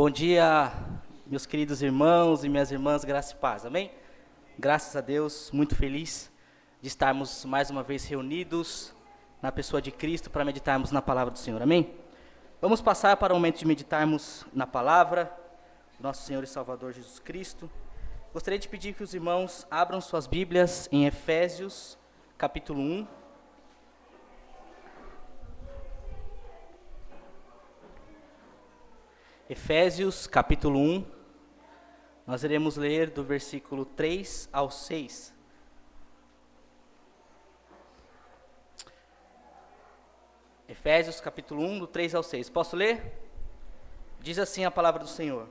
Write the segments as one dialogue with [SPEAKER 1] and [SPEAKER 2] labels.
[SPEAKER 1] Bom dia, meus queridos irmãos e minhas irmãs, graça e paz, amém? Graças a Deus, muito feliz de estarmos mais uma vez reunidos na pessoa de Cristo para meditarmos na palavra do Senhor, amém? Vamos passar para o momento de meditarmos na palavra do nosso Senhor e Salvador Jesus Cristo. Gostaria de pedir que os irmãos abram suas Bíblias em Efésios, capítulo 1. Efésios, capítulo 1, nós iremos ler do versículo 3 ao 6. Efésios, capítulo 1, do 3 ao 6. Posso ler? Diz assim a palavra do Senhor.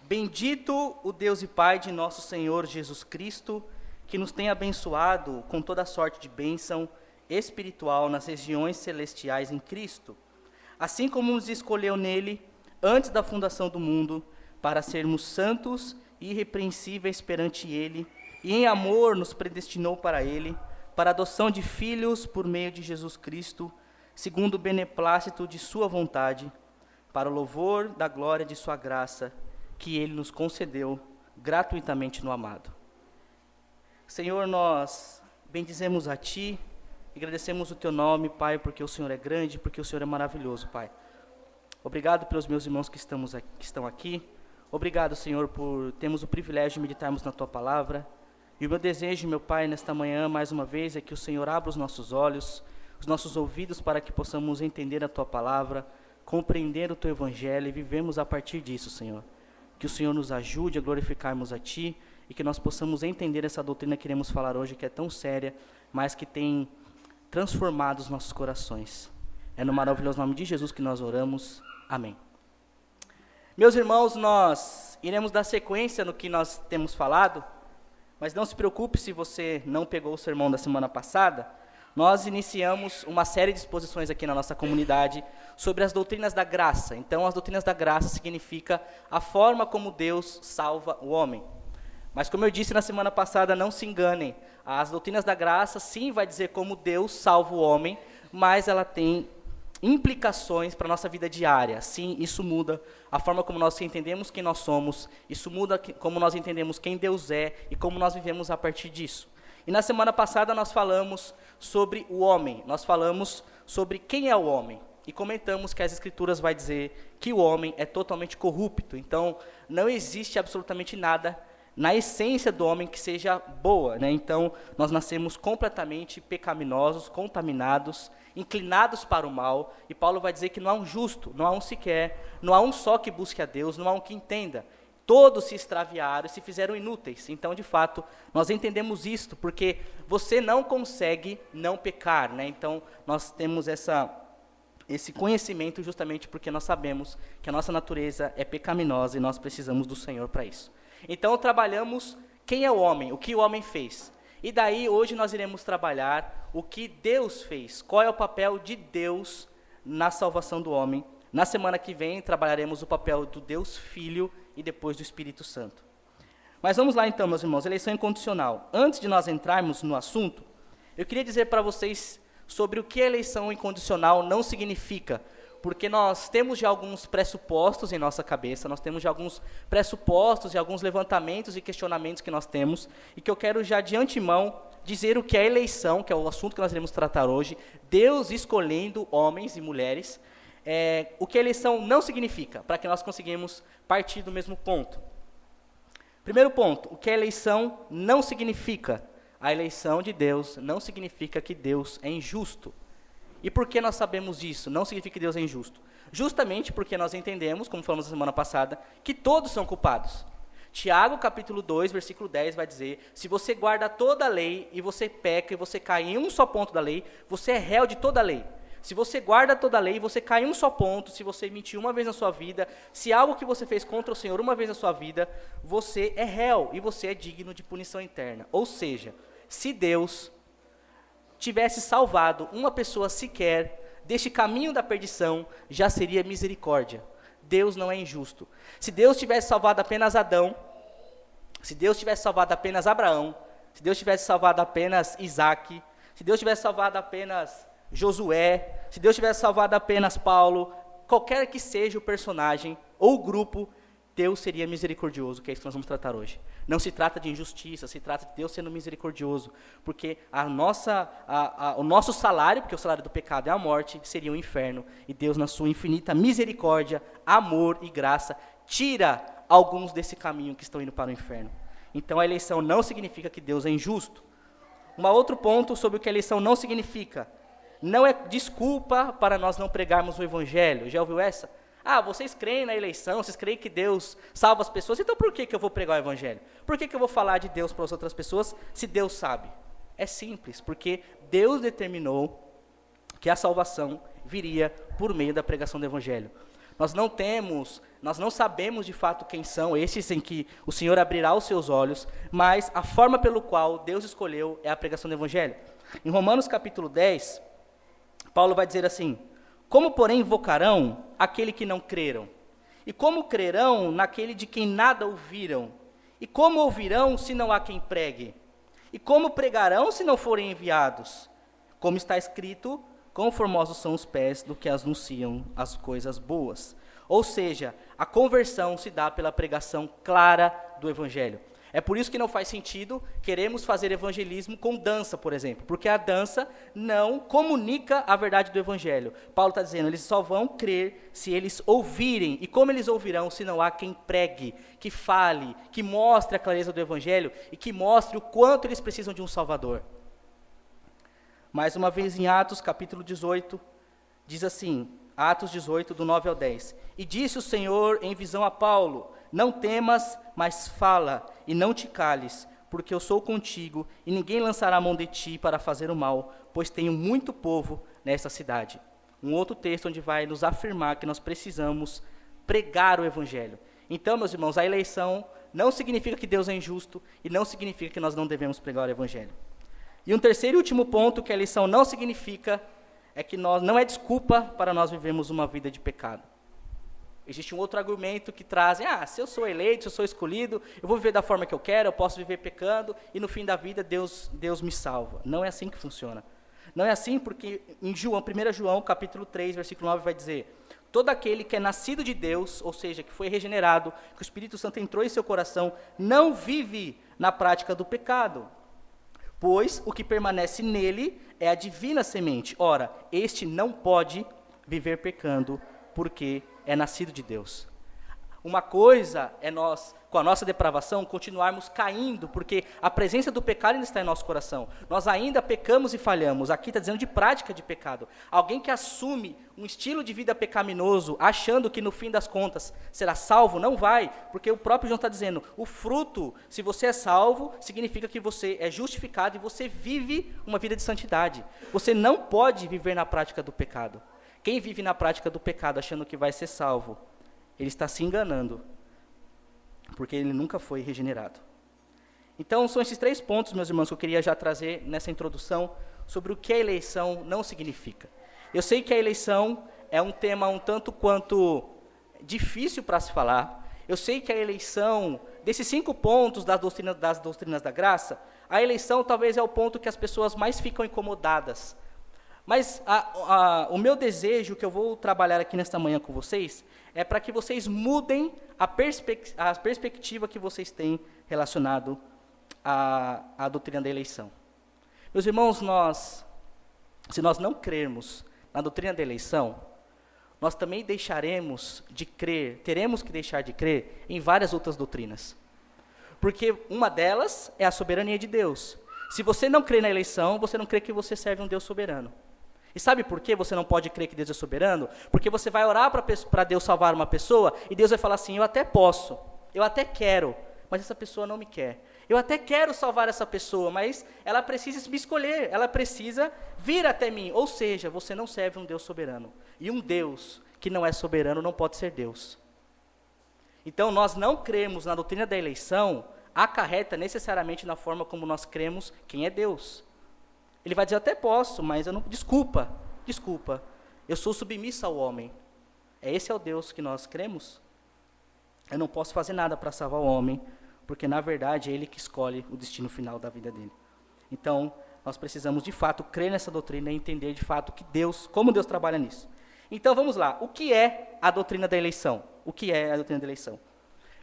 [SPEAKER 1] Bendito o Deus e Pai de nosso Senhor Jesus Cristo, que nos tem abençoado com toda sorte de bênção espiritual nas regiões celestiais em Cristo, assim como nos escolheu nele antes da fundação do mundo, para sermos santos e irrepreensíveis perante Ele, e em amor nos predestinou para Ele, para a adoção de filhos por meio de Jesus Cristo, segundo o beneplácito de Sua vontade, para o louvor da glória de Sua graça, que Ele nos concedeu gratuitamente no amado. Senhor, nós bendizemos a Ti, agradecemos o Teu nome, Pai, porque o Senhor é grande, porque o Senhor é maravilhoso, Pai. Obrigado pelos meus irmãos que estão aqui. Obrigado, Senhor, por termos o privilégio de meditarmos na Tua palavra. E o meu desejo, meu Pai, nesta manhã, mais uma vez, é que o Senhor abra os nossos olhos, os nossos ouvidos, para que possamos entender a Tua palavra, compreender o Teu Evangelho e vivemos a partir disso, Senhor. Que o Senhor nos ajude a glorificarmos a Ti e que nós possamos entender essa doutrina que iremos falar hoje, que é tão séria, mas que tem transformado os nossos corações. É no maravilhoso nome de Jesus que nós oramos. Amém. Meus irmãos, nós iremos dar sequência no que nós temos falado, mas não se preocupe se você não pegou o sermão da semana passada. Nós iniciamos uma série de exposições aqui na nossa comunidade sobre as doutrinas da graça. Então, as doutrinas da graça significa a forma como Deus salva o homem. Mas como eu disse na semana passada, não se enganem. As doutrinas da graça sim vai dizer como Deus salva o homem, mas ela tem implicações para a nossa vida diária. Sim, isso muda a forma como nós entendemos quem nós somos, isso muda como nós entendemos quem Deus é e como nós vivemos a partir disso. E na semana passada nós falamos sobre o homem, nós falamos sobre quem é o homem e comentamos que as Escrituras vai dizer que o homem é totalmente corrupto, então não existe absolutamente nada na essência do homem que seja boa, né? Então nós nascemos completamente pecaminosos, contaminados, inclinados para o mal, e Paulo vai dizer que não há um justo, não há um sequer, não há um só que busque a Deus, não há um que entenda. Todos se extraviaram e se fizeram inúteis. Então, de fato, nós entendemos isto, porque você não consegue não pecar, né? Então, nós temos esse conhecimento justamente porque nós sabemos que a nossa natureza é pecaminosa e nós precisamos do Senhor para isso. Então, trabalhamos quem é o homem, o que o homem fez. E daí, hoje nós iremos trabalhar o que Deus fez, qual é o papel de Deus na salvação do homem. Na semana que vem, trabalharemos o papel do Deus Filho e depois do Espírito Santo. Mas vamos lá então, meus irmãos, eleição incondicional. Antes de nós entrarmos no assunto, eu queria dizer para vocês sobre o que a eleição incondicional não significa, porque nós temos já alguns pressupostos em nossa cabeça, nós temos já alguns pressupostos e alguns levantamentos e questionamentos que nós temos, e que eu quero já de antemão dizer o que é a eleição, que é o assunto que nós iremos tratar hoje, Deus escolhendo homens e mulheres, o que a eleição não significa, para que nós conseguimos partir do mesmo ponto. Primeiro ponto, o que a eleição não significa. A eleição de Deus não significa que Deus é injusto. E por que nós sabemos isso? Não significa que Deus é injusto. Justamente porque nós entendemos, como falamos na semana passada, que todos são culpados. Tiago, capítulo 2, versículo 10, vai dizer, se você guarda toda a lei e você peca e você cai em um só ponto da lei, você é réu de toda a lei. Se você guarda toda a lei e você cai em um só ponto, se você mentiu uma vez na sua vida, se algo que você fez contra o Senhor uma vez na sua vida, você é réu e você é digno de punição eterna. Ou seja, se Deus tivesse salvado uma pessoa sequer deste caminho da perdição, já seria misericórdia. Deus não é injusto. Se Deus tivesse salvado apenas Adão, se Deus tivesse salvado apenas Abraão, se Deus tivesse salvado apenas Isaac, se Deus tivesse salvado apenas Josué, se Deus tivesse salvado apenas Paulo, qualquer que seja o personagem ou o grupo, Deus seria misericordioso, que é isso que nós vamos tratar hoje. Não se trata de injustiça, se trata de Deus sendo misericordioso, porque o nosso salário, porque o salário do pecado é a morte, seria o inferno, e Deus, na sua infinita misericórdia, amor e graça, tira alguns desse caminho que estão indo para o inferno. Então a eleição não significa que Deus é injusto. Um outro ponto sobre o que a eleição não significa, não é desculpa para nós não pregarmos o evangelho. Já ouviu essa? Vocês creem na eleição, vocês creem que Deus salva as pessoas, então por que eu vou pregar o evangelho? Por que eu vou falar de Deus para as outras pessoas se Deus sabe? É simples, porque Deus determinou que a salvação viria por meio da pregação do evangelho. Nós não sabemos de fato quem são esses em que o Senhor abrirá os seus olhos, mas a forma pelo qual Deus escolheu é a pregação do evangelho. Em Romanos capítulo 10, Paulo vai dizer assim: como, porém, invocarão aquele que não creram? E como crerão naquele de quem nada ouviram? E como ouvirão se não há quem pregue? E como pregarão se não forem enviados? Como está escrito, quão formosos são os pés do que anunciam as coisas boas. Ou seja, a conversão se dá pela pregação clara do evangelho. É por isso que não faz sentido queremos fazer evangelismo com dança, por exemplo, porque a dança não comunica a verdade do evangelho. Paulo está dizendo, eles só vão crer se eles ouvirem. E como eles ouvirão se não há quem pregue, que fale, que mostre a clareza do evangelho e que mostre o quanto eles precisam de um Salvador. Mais uma vez em Atos capítulo 18, diz assim, Atos 18, do 9 ao 10. E disse o Senhor em visão a Paulo: não temas, mas fala, e não te cales, porque eu sou contigo, e ninguém lançará a mão de ti para fazer o mal, pois tenho muito povo nesta cidade. Um outro texto onde vai nos afirmar que nós precisamos pregar o evangelho. Então, meus irmãos, a eleição não significa que Deus é injusto, e não significa que nós não devemos pregar o evangelho. E um terceiro e último ponto que a eleição não significa é que não é desculpa para nós vivermos uma vida de pecado. Existe um outro argumento que trazem, se eu sou eleito, se eu sou escolhido, eu vou viver da forma que eu quero, eu posso viver pecando, e no fim da vida Deus me salva. Não é assim que funciona. Não é assim porque em 1 João, capítulo 3, versículo 9, vai dizer: todo aquele que é nascido de Deus, ou seja, que foi regenerado, que o Espírito Santo entrou em seu coração, não vive na prática do pecado, pois o que permanece nele é a divina semente. Ora, este não pode viver pecando, porque é nascido de Deus. Uma coisa é nós, com a nossa depravação, continuarmos caindo, porque a presença do pecado ainda está em nosso coração. Nós ainda pecamos e falhamos. Aqui está dizendo de prática de pecado. Alguém que assume um estilo de vida pecaminoso, achando que no fim das contas será salvo, não vai, porque o próprio João está dizendo, o fruto, se você é salvo, significa que você é justificado e você vive uma vida de santidade. Você não pode viver na prática do pecado. Quem vive na prática do pecado achando que vai ser salvo, ele está se enganando, porque ele nunca foi regenerado. Então, são esses 3 pontos, meus irmãos, que eu queria já trazer nessa introdução sobre o que a eleição não significa. Eu sei que a eleição é um tema um tanto quanto difícil para se falar. Eu sei que a eleição, desses 5 pontos das doutrinas da graça, a eleição talvez é o ponto que as pessoas mais ficam incomodadas. Mas o meu desejo, que eu vou trabalhar aqui nesta manhã com vocês, é para que vocês mudem a perspectiva que vocês têm relacionado à doutrina da eleição. Meus irmãos, se nós não crermos na doutrina da eleição, nós também deixaremos de crer, teremos que deixar de crer em várias outras doutrinas. Porque uma delas é a soberania de Deus. Se você não crê na eleição, você não crê que você serve um Deus soberano. E sabe por que você não pode crer que Deus é soberano? Porque você vai orar para Deus salvar uma pessoa e Deus vai falar assim, eu até posso, eu até quero, mas essa pessoa não me quer. Eu até quero salvar essa pessoa, mas ela precisa me escolher, ela precisa vir até mim. Ou seja, você não serve um Deus soberano. E um Deus que não é soberano não pode ser Deus. Então, nós não cremos na doutrina da eleição, acarreta necessariamente na forma como nós cremos quem é Deus. Ele vai dizer, eu até posso, mas eu não... Desculpa, eu sou submissa ao homem. Esse é o Deus que nós cremos? Eu não posso fazer nada para salvar o homem, porque na verdade é ele que escolhe o destino final da vida dele. Então, nós precisamos de fato crer nessa doutrina e entender de fato que como Deus trabalha nisso. Então vamos lá, o que é a doutrina da eleição? O que é a doutrina da eleição?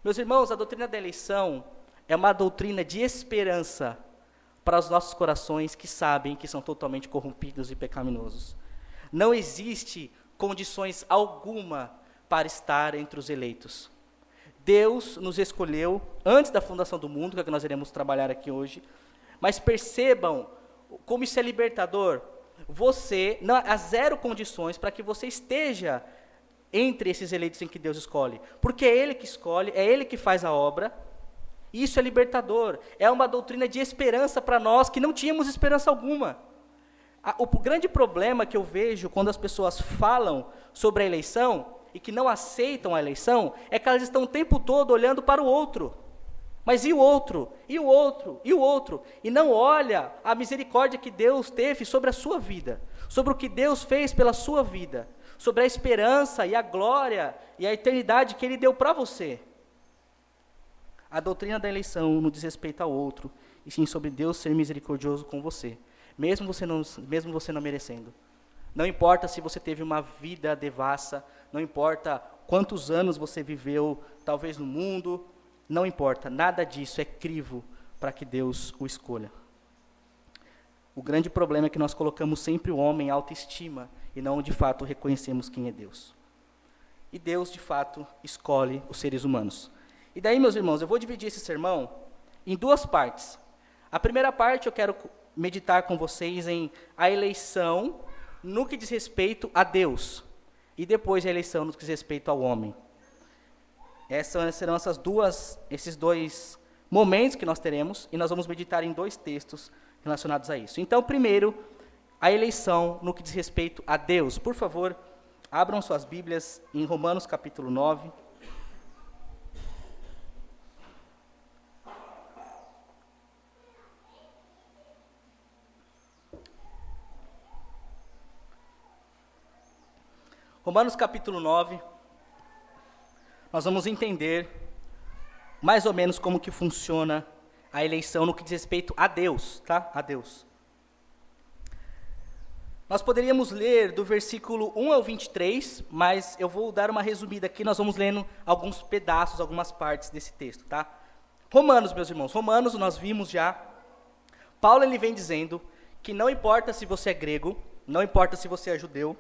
[SPEAKER 1] Meus irmãos, a doutrina da eleição é uma doutrina de esperança para os nossos corações que sabem que são totalmente corrompidos e pecaminosos. Não existe condições alguma para estar entre os eleitos. Deus nos escolheu antes da fundação do mundo, que é o que nós iremos trabalhar aqui hoje, mas percebam como isso é libertador. Você, não, há zero condições para que você esteja entre esses eleitos em que Deus escolhe, porque é Ele que escolhe, é Ele que faz a obra. Isso é libertador, é uma doutrina de esperança para nós que não tínhamos esperança alguma. O grande problema que eu vejo quando as pessoas falam sobre a eleição e que não aceitam a eleição é que elas estão o tempo todo olhando para o outro. Mas e o outro? E o outro? E o outro? E não olha a misericórdia que Deus teve sobre a sua vida, sobre o que Deus fez pela sua vida, sobre a esperança e a glória e a eternidade que Ele deu para você. A doutrina da eleição não diz respeito ao outro, e sim sobre Deus ser misericordioso com você, mesmo você não merecendo. Não importa se você teve uma vida devassa, não importa quantos anos você viveu, talvez no mundo, não importa, nada disso é crivo para que Deus o escolha. O grande problema é que nós colocamos sempre o homem em autoestima e não, de fato, reconhecemos quem é Deus. E Deus, de fato, escolhe os seres humanos. E daí, meus irmãos, eu vou dividir esse sermão em duas partes. A primeira parte eu quero meditar com vocês em a eleição no que diz respeito a Deus, e depois a eleição no que diz respeito ao homem. Serão esses dois momentos que nós teremos, e nós vamos meditar em dois textos relacionados a isso. Então, primeiro, a eleição no que diz respeito a Deus. Por favor, abram suas Bíblias em Romanos capítulo 9. Romanos capítulo 9, nós vamos entender mais ou menos como que funciona a eleição no que diz respeito a Deus, tá? A Deus. Nós poderíamos ler do versículo 1 ao 23, mas eu vou dar uma resumida aqui, nós vamos lendo alguns pedaços, algumas partes desse texto, tá? Romanos, meus irmãos, Romanos, nós vimos já, Paulo ele vem dizendo que não importa se você é grego, não importa se você é judeu,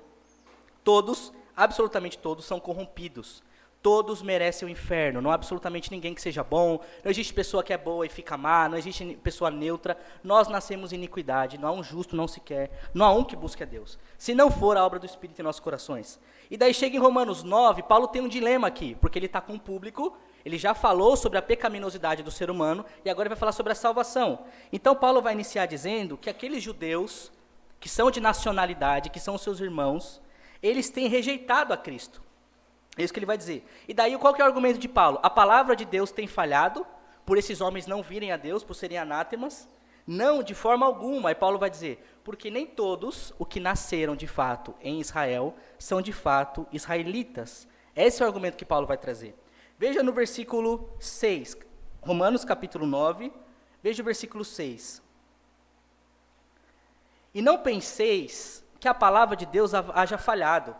[SPEAKER 1] todos, absolutamente todos, são corrompidos. Todos merecem o inferno. Não há absolutamente ninguém que seja bom. Não existe pessoa que é boa e fica má. Não existe pessoa neutra. Nós nascemos em iniquidade. Não há um justo, não sequer. Não há um que busque a Deus. Se não for a obra do Espírito em nossos corações. E daí chega em Romanos 9, Paulo tem um dilema aqui. Porque ele está com o público. Ele já falou sobre a pecaminosidade do ser humano. E agora ele vai falar sobre a salvação. Então Paulo vai iniciar dizendo que aqueles judeus que são de nacionalidade, que são os seus irmãos, eles têm rejeitado a Cristo. É isso que ele vai dizer. E daí, qual que é o argumento de Paulo? A palavra de Deus tem falhado, por esses homens não virem a Deus, por serem anátemas? Não, de forma alguma. Aí Paulo vai dizer, porque nem todos os que nasceram de fato em Israel são de fato israelitas. Esse é o argumento que Paulo vai trazer. Veja no versículo 6, Romanos capítulo 9, veja o versículo 6. E não penseis que a palavra de Deus haja falhado,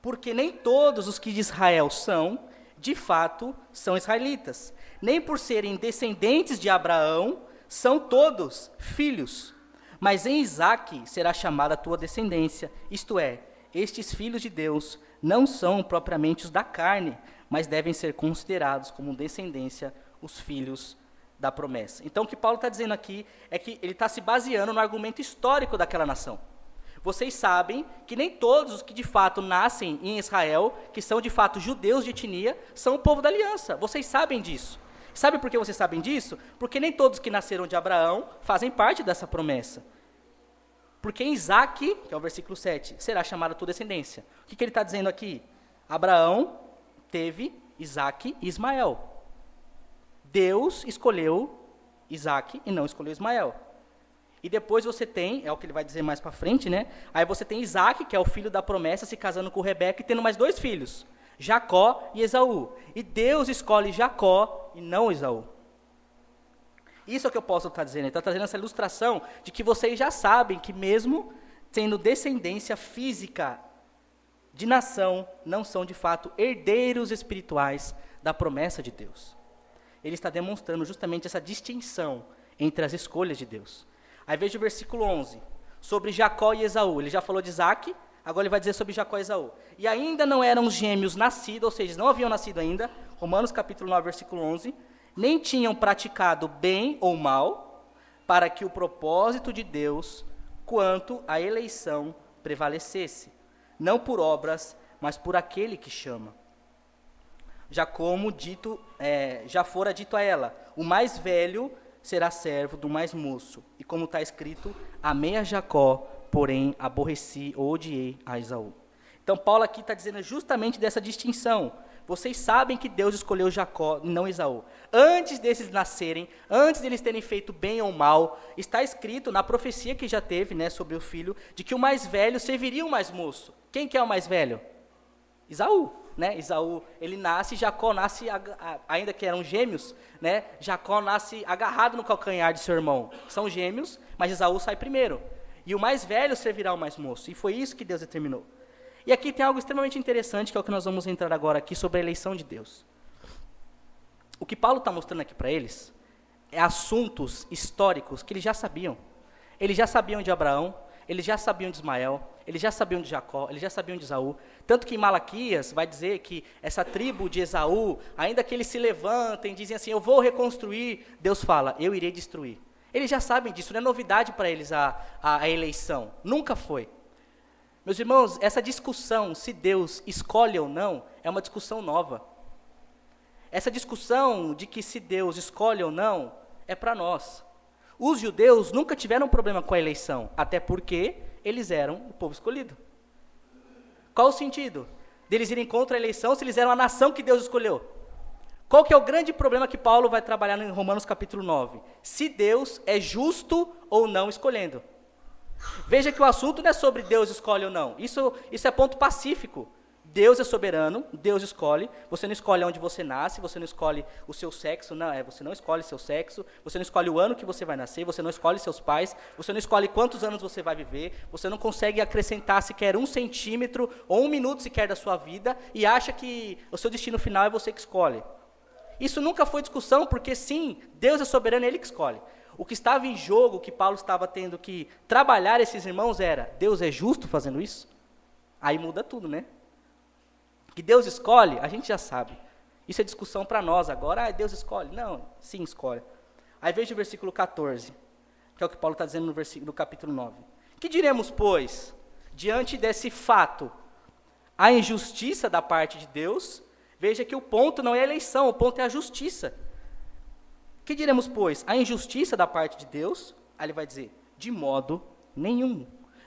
[SPEAKER 1] porque nem todos os que de Israel são, de fato, são israelitas. Nem por serem descendentes de Abraão, são todos filhos. Mas em Isaque será chamada a tua descendência, isto é, estes filhos de Deus não são propriamente os da carne, mas devem ser considerados como descendência os filhos da promessa. Então o que Paulo está dizendo aqui é que ele está se baseando no argumento histórico daquela nação. Vocês sabem que nem todos os que de fato nascem em Israel, que são de fato judeus de etnia, são o povo da aliança. Vocês sabem disso. Sabe por que vocês sabem disso? Porque nem todos que nasceram de Abraão fazem parte dessa promessa. Porque em Isaque, que é o versículo 7, será chamada tua descendência. O que ele está dizendo aqui? Abraão teve Isaque e Ismael. Deus escolheu Isaque e não escolheu Ismael. E depois você tem, é o que ele vai dizer mais para frente, né? Aí você tem Isaque, que é o filho da promessa, se casando com Rebeca e tendo mais dois filhos, Jacó e Esaú. E Deus escolhe Jacó e não Esaú. Isso é o que eu posso estar dizendo. Ele está trazendo essa ilustração de que vocês já sabem que mesmo tendo descendência física de nação não são de fato herdeiros espirituais da promessa de Deus. Ele está demonstrando justamente essa distinção entre as escolhas de Deus. Aí veja o versículo 11, sobre Jacó e Esaú. Ele já falou de Isaac, agora ele vai dizer sobre Jacó e Esaú. E ainda não eram gêmeos nascidos, ou seja, não haviam nascido ainda, Romanos capítulo 9, versículo 11, nem tinham praticado bem ou mal, para que o propósito de Deus, quanto à eleição, prevalecesse, não por obras, mas por aquele que chama. Já fora dito a ela, o mais velho será servo do mais moço. E como está escrito, amei a Jacó, porém aborreci ou odiei a Esaú. Então Paulo aqui está dizendo justamente dessa distinção. Vocês sabem que Deus escolheu Jacó e não Esaú. Antes desses nascerem, antes deles terem feito bem ou mal, está escrito na profecia que já teve, né, sobre o filho, de que o mais velho serviria o mais moço. Quem que é o mais velho? Esaú, né? Esaú, ele nasce, Jacó nasce, ainda que eram gêmeos, né? Jacó nasce agarrado no calcanhar de seu irmão. São gêmeos, mas Esaú sai primeiro. E o mais velho servirá o mais moço. E foi isso que Deus determinou. E aqui tem algo extremamente interessante, que é o que nós vamos entrar agora aqui, sobre a eleição de Deus. O que Paulo está mostrando aqui para eles é assuntos históricos que eles já sabiam. Eles já sabiam de Abraão, eles já sabiam de Ismael, eles já sabiam de Jacó, eles já sabiam de Esaú. Tanto que em Malaquias vai dizer que essa tribo de Esaú, ainda que eles se levantem, dizem assim, eu vou reconstruir, Deus fala, eu irei destruir. Eles já sabem disso, não é novidade para eles a eleição, nunca foi. Meus irmãos, essa discussão, se Deus escolhe ou não, é uma discussão nova. Essa discussão de que se Deus escolhe ou não, é para nós. Os judeus nunca tiveram problema com a eleição, até porque eles eram o povo escolhido. Qual o sentido deles irem contra a eleição se eles eram a nação que Deus escolheu? Qual que é o grande problema que Paulo vai trabalhar em Romanos capítulo 9? Se Deus é justo ou não escolhendo. Veja que o assunto não é sobre Deus escolhe ou não. Isso é ponto pacífico. Deus é soberano, Deus escolhe. Você não escolhe onde você nasce, você não escolhe o seu sexo, você não escolhe seu sexo, você não escolhe o ano que você vai nascer, você não escolhe seus pais, você não escolhe quantos anos você vai viver, você não consegue acrescentar sequer 1 centímetro ou 1 minuto sequer da sua vida e acha que o seu destino final é você que escolhe. Isso nunca foi discussão, porque sim, Deus é soberano, é Ele que escolhe. O que estava em jogo, que Paulo estava tendo que trabalhar esses irmãos era, Deus é justo fazendo isso? Aí muda tudo, né? Que Deus escolhe, a gente já sabe. Isso é discussão para nós agora. Deus escolhe. Não, sim, escolhe. Aí veja o versículo 14, que é o que Paulo está dizendo no capítulo 9. Que diremos, pois, diante desse fato, a injustiça da parte de Deus? Veja que o ponto não é a eleição, o ponto é a justiça. Que diremos, pois, a injustiça da parte de Deus? Aí ele vai dizer, de modo nenhum.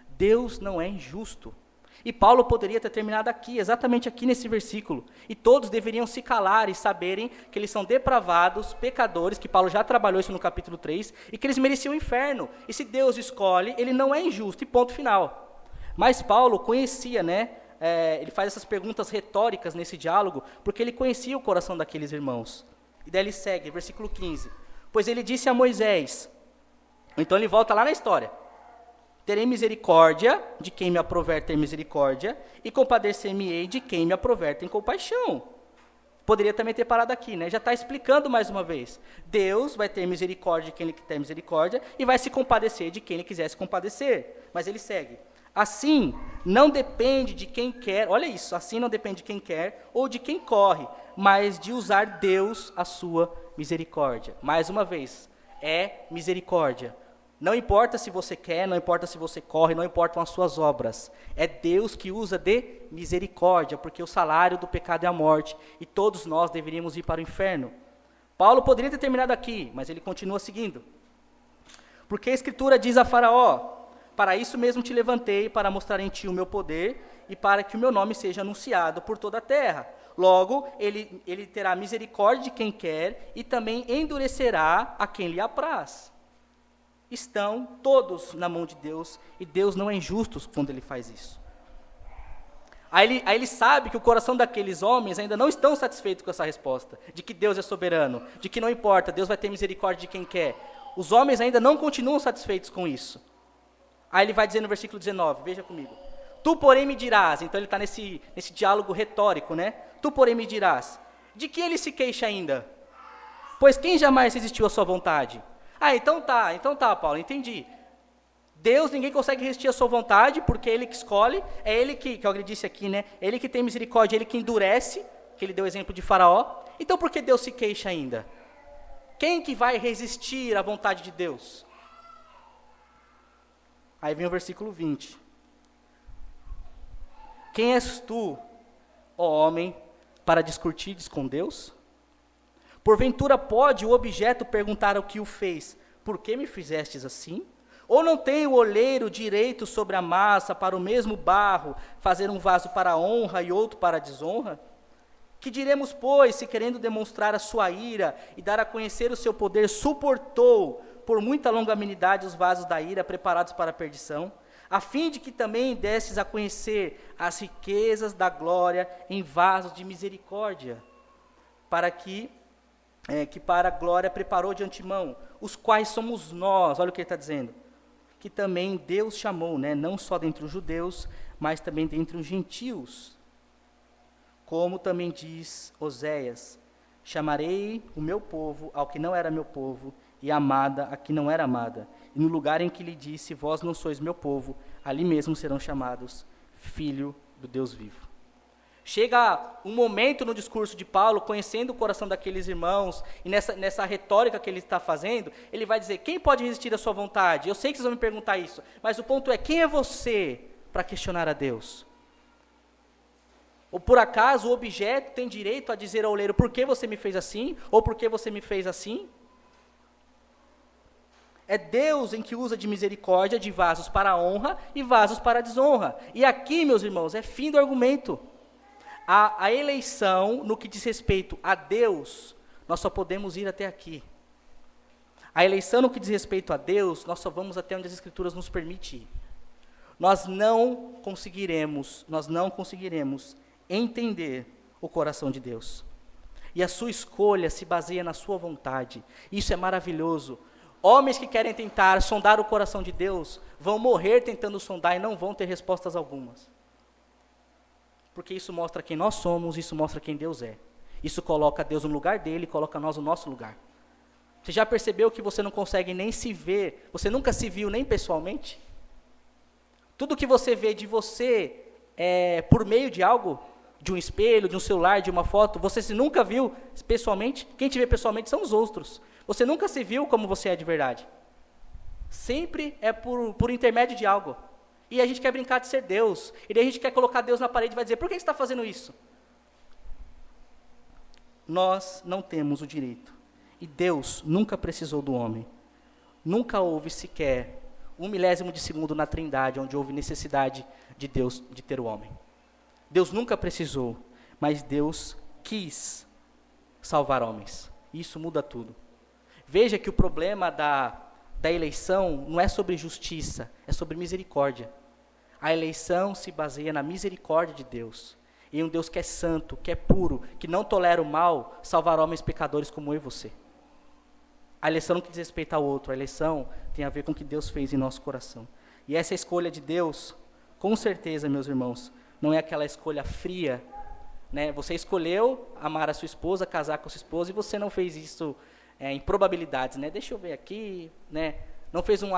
[SPEAKER 1] Deus não é injusto. E Paulo poderia ter terminado aqui, exatamente aqui nesse versículo. E todos deveriam se calar e saberem que eles são depravados, pecadores, que Paulo já trabalhou isso no capítulo 3, e que eles mereciam o inferno. E se Deus escolhe, ele não é injusto, e ponto final. Mas Paulo conhecia, ele faz essas perguntas retóricas nesse diálogo, porque ele conhecia o coração daqueles irmãos. E daí ele segue, versículo 15. Pois ele disse a Moisés, então ele volta lá na história. Terei misericórdia de quem me aprover ter misericórdia, e compadecer-me-ei de quem me aprover ter compaixão. Poderia também ter parado aqui, Já está explicando mais uma vez. Deus vai ter misericórdia de quem ele quer misericórdia, e vai se compadecer de quem ele quiser se compadecer. Mas ele segue. Assim, não depende de quem quer, olha isso, assim não depende de quem quer ou de quem corre, mas de usar Deus a sua misericórdia. Mais uma vez, é misericórdia. Não importa se você quer, não importa se você corre, não importam as suas obras. É Deus que usa de misericórdia, porque o salário do pecado é a morte, e todos nós deveríamos ir para o inferno. Paulo poderia ter terminado aqui, mas ele continua seguindo. Porque a Escritura diz a Faraó, para isso mesmo te levantei, para mostrar em ti o meu poder, e para que o meu nome seja anunciado por toda a terra. Logo, ele terá misericórdia de quem quer, e também endurecerá a quem lhe apraz. Estão todos na mão de Deus, e Deus não é injusto quando ele faz isso. Aí ele sabe que o coração daqueles homens ainda não estão satisfeitos com essa resposta, de que Deus é soberano, de que não importa, Deus vai ter misericórdia de quem quer. Os homens ainda não continuam satisfeitos com isso. Aí ele vai dizer no versículo 19, veja comigo. Tu, porém, me dirás. Então ele está nesse diálogo retórico, né? Tu, porém, me dirás. De que ele se queixa ainda? Pois quem jamais resistiu à sua vontade? Ah, então tá, Paulo, entendi. Deus, ninguém consegue resistir à sua vontade, porque é Ele que escolhe, é Ele que eu disse aqui, né? É Ele que tem misericórdia, é Ele que endurece, que Ele deu o exemplo de Faraó. Então por que Deus se queixa ainda? Quem que vai resistir à vontade de Deus? Aí vem o versículo 20. Quem és tu, ó homem, para discutirdes com Deus? Porventura pode o objeto perguntar ao que o fez, por que me fizestes assim? Ou não tem o oleiro direito sobre a massa, para o mesmo barro, fazer um vaso para a honra e outro para a desonra? Que diremos, pois, se querendo demonstrar a sua ira e dar a conhecer o seu poder, suportou por muita longanimidade os vasos da ira preparados para a perdição, a fim de que também desses a conhecer as riquezas da glória em vasos de misericórdia, para que para a glória preparou de antemão, os quais somos nós, olha o que ele está dizendo, que também Deus chamou, né, não só dentre os judeus, mas também dentre os gentios. Como também diz Oséias, chamarei o meu povo ao que não era meu povo, e amada a que não era amada. E no lugar em que lhe disse, vós não sois meu povo, ali mesmo serão chamados filho do Deus vivo. Chega um momento no discurso de Paulo, conhecendo o coração daqueles irmãos, e nessa retórica que ele está fazendo, ele vai dizer, quem pode resistir à sua vontade? Eu sei que vocês vão me perguntar isso, mas o ponto é, quem é você para questionar a Deus? Ou por acaso o objeto tem direito a dizer ao oleiro, por que você me fez assim? Ou por que você me fez assim? É Deus em que usa de misericórdia de vasos para a honra e vasos para a desonra. E aqui, meus irmãos, é fim do argumento. A eleição, no que diz respeito a Deus, nós só podemos ir até aqui. A eleição, no que diz respeito a Deus, nós só vamos até onde as Escrituras nos permitem ir. Nós não conseguiremos entender o coração de Deus. E a sua escolha se baseia na sua vontade. Isso é maravilhoso. Homens que querem tentar sondar o coração de Deus, vão morrer tentando sondar e não vão ter respostas algumas. Porque isso mostra quem nós somos, isso mostra quem Deus é. Isso coloca Deus no lugar dele, coloca nós no nosso lugar. Você já percebeu que você não consegue nem se ver, você nunca se viu nem pessoalmente? Tudo que você vê de você é por meio de algo, de um espelho, de um celular, de uma foto, você se nunca viu pessoalmente? Quem te vê pessoalmente são os outros. Você nunca se viu como você é de verdade. Sempre é por intermédio de algo. E a gente quer brincar de ser Deus. E daí a gente quer colocar Deus na parede e vai dizer, por que você está fazendo isso? Nós não temos o direito. E Deus nunca precisou do homem. Nunca houve sequer 1/1000 de segundo na Trindade, onde houve necessidade de Deus de ter o homem. Deus nunca precisou, mas Deus quis salvar homens. Isso muda tudo. Veja que o problema da eleição não é sobre justiça, é sobre misericórdia. A eleição se baseia na misericórdia de Deus. E um Deus que é santo, que é puro, que não tolera o mal, salvar homens pecadores como eu e você. A eleição não diz respeito ao outro, a eleição tem a ver com o que Deus fez em nosso coração. E essa escolha de Deus, com certeza, meus irmãos, não é aquela escolha fria, né? Você escolheu amar a sua esposa, casar com a sua esposa, e você não fez isso em probabilidades, né? Deixa eu ver aqui, né? Não fez um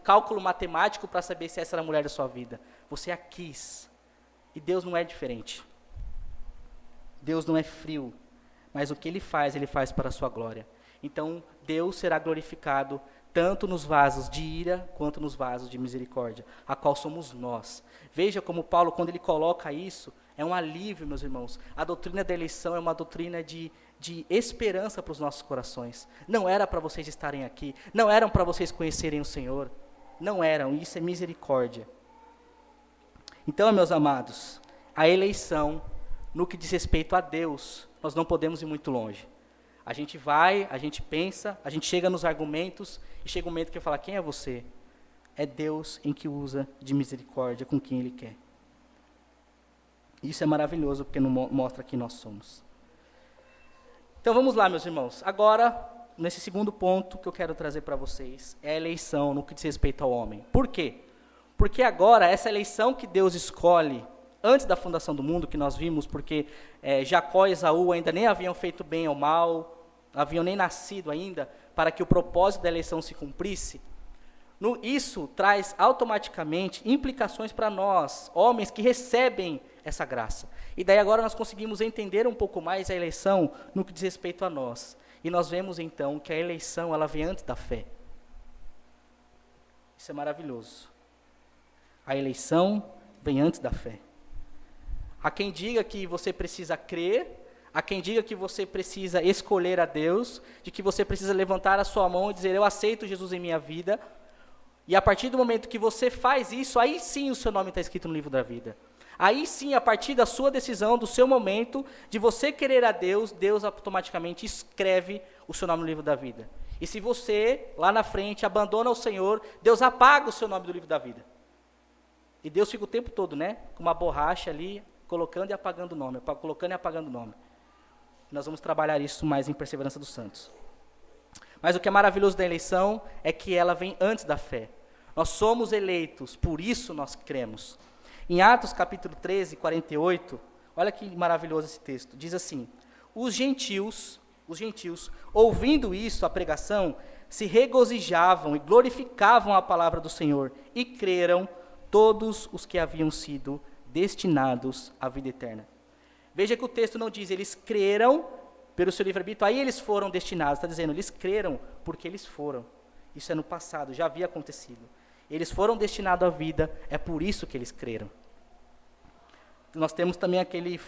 [SPEAKER 1] cálculo matemático para saber se essa era a mulher da sua vida. Você a quis. E Deus não é diferente. Deus não é frio, mas o que Ele faz para a sua glória. Então, Deus será glorificado tanto nos vasos de ira, quanto nos vasos de misericórdia, a qual somos nós. Veja como Paulo, quando ele coloca isso, é um alívio, meus irmãos. A doutrina da eleição é uma doutrina de esperança para os nossos corações. Não era para vocês estarem aqui, não eram para vocês conhecerem o Senhor, não eram, isso é misericórdia. Então, meus amados, a eleição, no que diz respeito a Deus, nós não podemos ir muito longe. A gente vai, a gente pensa, a gente chega nos argumentos, e chega um momento que eu falo, quem é você? É Deus em que usa de misericórdia com quem Ele quer. Isso é maravilhoso, porque não mostra quem nós somos. Então vamos lá, meus irmãos. Agora, nesse segundo ponto que eu quero trazer para vocês, é a eleição no que diz respeito ao homem. Por quê? Porque agora, essa eleição que Deus escolhe, antes da fundação do mundo, que nós vimos, porque Jacó e Esaú ainda nem haviam feito bem ou mal, haviam nem nascido ainda, para que o propósito da eleição se cumprisse, isso traz automaticamente implicações para nós, homens que recebem essa graça. E daí agora nós conseguimos entender um pouco mais a eleição no que diz respeito a nós. E nós vemos então que a eleição, ela vem antes da fé. Isso é maravilhoso. A eleição vem antes da fé. Há quem diga que você precisa crer, há quem diga que você precisa escolher a Deus, de que você precisa levantar a sua mão e dizer, eu aceito Jesus em minha vida. E a partir do momento que você faz isso, aí sim o seu nome está escrito no livro da vida. Aí sim, a partir da sua decisão, do seu momento, de você querer a Deus, Deus automaticamente escreve o seu nome no livro da vida. E se você, lá na frente, abandona o Senhor, Deus apaga o seu nome do livro da vida. E Deus fica o tempo todo, né, com uma borracha ali, colocando e apagando o nome, colocando e apagando o nome. Nós vamos trabalhar isso mais em Perseverança dos Santos. Mas o que é maravilhoso da eleição é que ela vem antes da fé. Nós somos eleitos, por isso nós cremos. Em Atos capítulo 13, 48, olha que maravilhoso esse texto, diz assim, os gentios, ouvindo isso, a pregação, se regozijavam e glorificavam a palavra do Senhor, e creram todos os que haviam sido destinados à vida eterna. Veja que o texto não diz, eles creram pelo seu livre-arbítrio, aí eles foram destinados, está dizendo, eles creram porque eles foram. Isso é no passado, já havia acontecido. Eles foram destinados à vida, é por isso que eles creram. Nós temos também aquela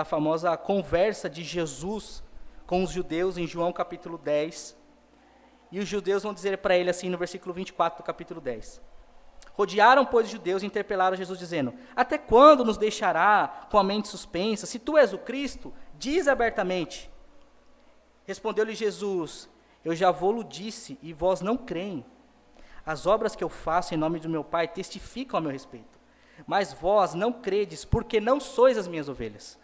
[SPEAKER 1] famosa conversa de Jesus com os judeus em João capítulo 10. E os judeus vão dizer para ele assim no versículo 24 do capítulo 10. Rodearam, pois, os judeus e interpelaram Jesus, dizendo, até quando nos deixará com a mente suspensa? Se tu és o Cristo, diz abertamente. Respondeu-lhe Jesus, eu já vou-lo disse, e vós não creem. As obras que eu faço em nome do meu Pai testificam a meu respeito. Mas vós não credes, porque não sois as minhas ovelhas.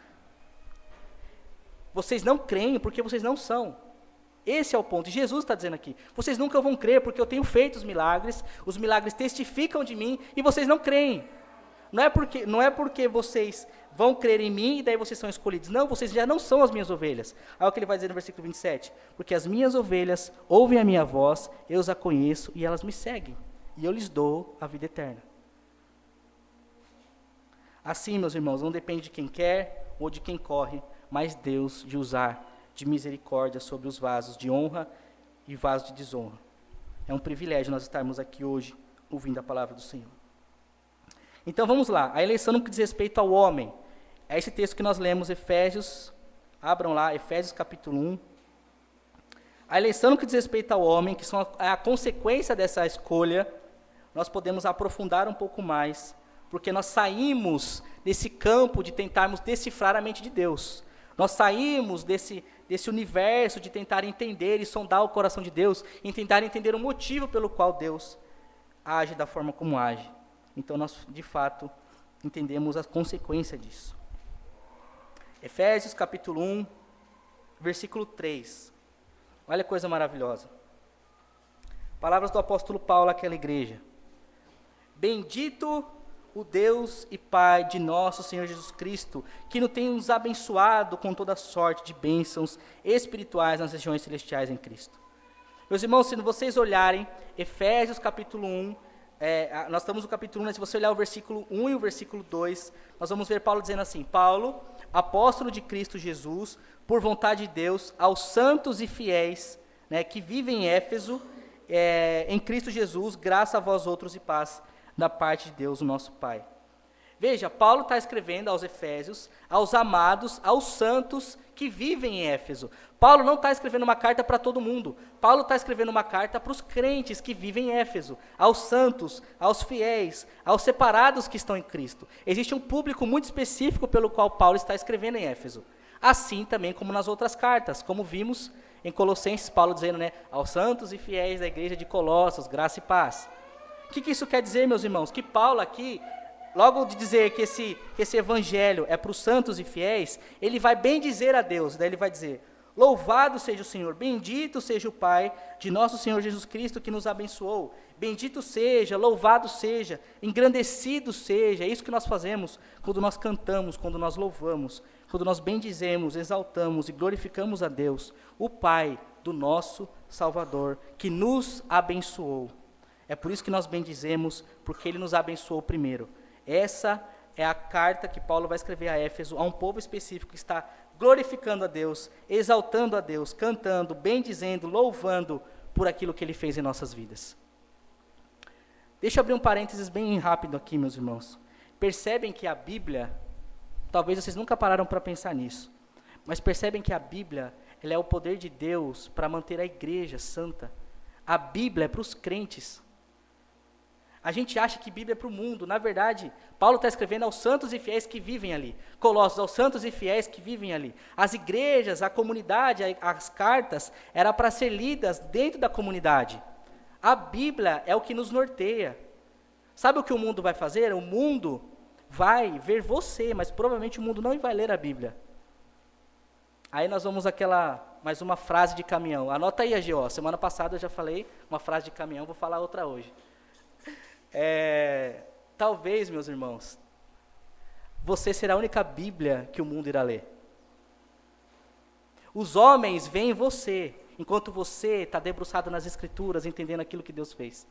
[SPEAKER 1] Vocês não creem, porque vocês não são. Esse é o ponto. E Jesus está dizendo aqui, vocês nunca vão crer, porque eu tenho feito os milagres testificam de mim, e vocês não creem. Não é porque vocês vão crer em mim, e daí vocês são escolhidos. Não, vocês já não são as minhas ovelhas. Olha o que ele vai dizer no versículo 27. Porque as minhas ovelhas ouvem a minha voz, eu as conheço, e elas me seguem. E eu lhes dou a vida eterna. Assim, meus irmãos, não depende de quem quer ou de quem corre, mas Deus de usar de misericórdia sobre os vasos de honra e vasos de desonra. É um privilégio nós estarmos aqui hoje ouvindo a palavra do Senhor. Então vamos lá, a eleição no que diz respeito ao homem. É esse texto que nós lemos, Efésios, abram lá, Efésios capítulo 1. A eleição no que diz respeito ao homem, que são a consequência dessa escolha, nós podemos aprofundar um pouco mais, porque nós saímos desse campo de tentarmos decifrar a mente de Deus. Nós saímos desse universo de tentar entender e sondar o coração de Deus, e tentar entender o motivo pelo qual Deus age da forma como age. Então nós, de fato, entendemos a consequência disso. Efésios capítulo 1, versículo 3. Olha que coisa maravilhosa. Palavras do apóstolo Paulo àquela igreja. Bendito o Deus e Pai de nosso Senhor Jesus Cristo, que nos tem nos abençoado com toda sorte de bênçãos espirituais nas regiões celestiais em Cristo. Meus irmãos, se vocês olharem Efésios capítulo 1, nós estamos no capítulo 1, né? Se você olhar o versículo 1 e o versículo 2, nós vamos ver Paulo dizendo assim, Paulo, apóstolo de Cristo Jesus, por vontade de Deus, aos santos e fiéis, né, que vivem em Éfeso, em Cristo Jesus, graça a vós outros e paz, da parte de Deus, o nosso Pai. Veja, Paulo está escrevendo aos Efésios, aos amados, aos santos que vivem em Éfeso. Paulo não está escrevendo uma carta para todo mundo. Paulo está escrevendo uma carta para os crentes que vivem em Éfeso, aos santos, aos fiéis, aos separados que estão em Cristo. Existe um público muito específico pelo qual Paulo está escrevendo em Éfeso. Assim também como nas outras cartas, como vimos em Colossenses, Paulo dizendo, né, aos santos e fiéis da igreja de Colossos, graça e paz. O que isso quer dizer, meus irmãos? Que Paulo aqui, logo de dizer que esse evangelho é para os santos e fiéis, ele vai bem dizer a Deus, daí ele vai dizer, Louvado seja o Senhor, bendito seja o Pai de nosso Senhor Jesus Cristo que nos abençoou. Bendito seja, louvado seja, engrandecido seja. É isso que nós fazemos quando nós cantamos, quando nós louvamos, quando nós bendizemos, exaltamos e glorificamos a Deus, o Pai do nosso Salvador, que nos abençoou. É por isso que nós bendizemos, porque Ele nos abençoou primeiro. Essa é a carta que Paulo vai escrever a Éfeso, a um povo específico que está glorificando a Deus, exaltando a Deus, cantando, bendizendo, louvando por aquilo que Ele fez em nossas vidas. Deixa eu abrir um parênteses bem rápido aqui, meus irmãos. Percebem que a Bíblia, talvez vocês nunca pararam para pensar nisso, mas percebem que a Bíblia, ela é o poder de Deus para manter a igreja santa. A Bíblia é para os crentes. A gente acha que Bíblia é para o mundo. Na verdade, Paulo está escrevendo aos santos e fiéis que vivem ali. Colossos, aos santos e fiéis que vivem ali. As igrejas, a comunidade, as cartas, eram para ser lidas dentro da comunidade. A Bíblia é o que nos norteia. Sabe o que o mundo vai fazer? O mundo vai ver você, mas provavelmente o mundo não vai ler a Bíblia. Aí nós vamos mais uma frase de caminhão. Anota aí, AGO. Semana passada eu já falei uma frase de caminhão, vou falar outra hoje. Talvez, meus irmãos, você será a única Bíblia que o mundo irá ler. Os homens veem você, enquanto você está debruçado nas Escrituras, entendendo aquilo que Deus fez.